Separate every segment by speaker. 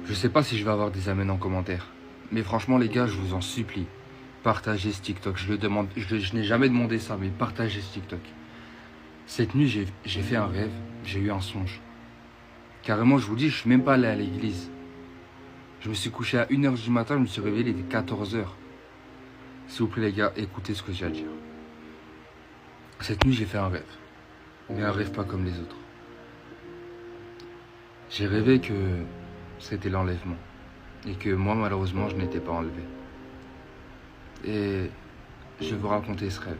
Speaker 1: Je sais pas si je vais avoir des amens en commentaire. Mais franchement les gars, je vous en supplie. Partagez ce TikTok. Je n'ai jamais demandé ça, mais partagez ce TikTok. Cette nuit, j'ai fait un rêve. J'ai eu un songe. Carrément, je vous dis, je suis même pas allé à l'église. Je me suis couché à 1h du matin, je me suis réveillé, il était 14h. S'il vous plaît les gars, écoutez ce que j'ai à dire. Cette nuit, j'ai fait un rêve. Mais un rêve pas comme les autres. J'ai rêvé que c'était l'enlèvement. Et que moi, malheureusement, je n'étais pas enlevé. Et je vais vous raconter ce rêve.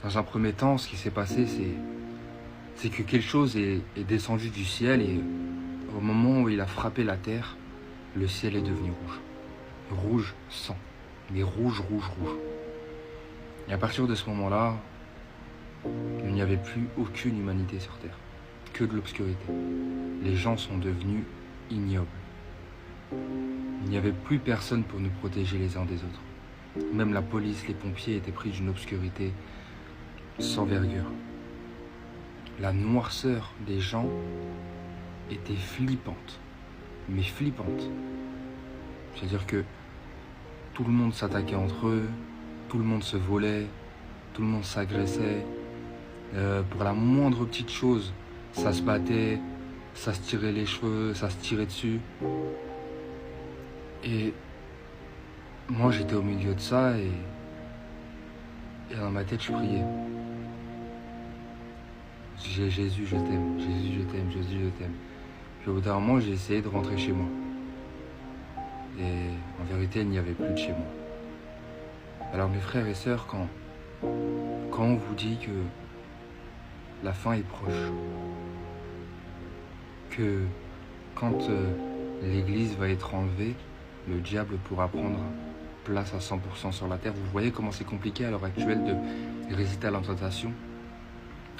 Speaker 1: Dans un premier temps, ce qui s'est passé, c'est que quelque chose est descendu du ciel et au moment où il a frappé la terre, le ciel est devenu rouge. Rouge sang. Mais rouge, rouge, rouge. Et à partir de ce moment-là, il n'y avait plus aucune humanité sur terre. Que de l'obscurité. Les gens sont devenus ignobles. Il n'y avait plus personne pour nous protéger les uns des autres. Même la police, les pompiers étaient pris d'une obscurité sans vergure. La noirceur des gens était flippante. Mais flippante. C'est-à-dire que tout le monde s'attaquait entre eux, tout le monde se volait, tout le monde s'agressait. Pour la moindre petite chose, ça se battait, ça se tirait les cheveux, ça se tirait dessus. Et moi j'étais au milieu de ça et dans ma tête je priais. Jésus je t'aime, Jésus je t'aime, Jésus je t'aime. Puis au bout d'un moment j'ai essayé de rentrer chez moi. Et en vérité il n'y avait plus de chez moi. Alors mes frères et sœurs, quand on vous dit que la fin est proche, que quand l'église va être enlevée, le diable pourra prendre place à 100% sur la terre. Vous voyez comment c'est compliqué à l'heure actuelle de résister à la tentation.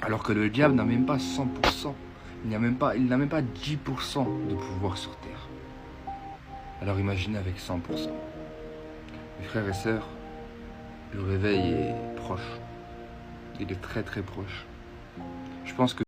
Speaker 1: Alors que le diable n'a même pas 100%, il n'a même pas 10% de pouvoir sur terre. Alors imaginez avec 100%. Mes frères et sœurs, le réveil est proche. Il est très très proche. Je pense que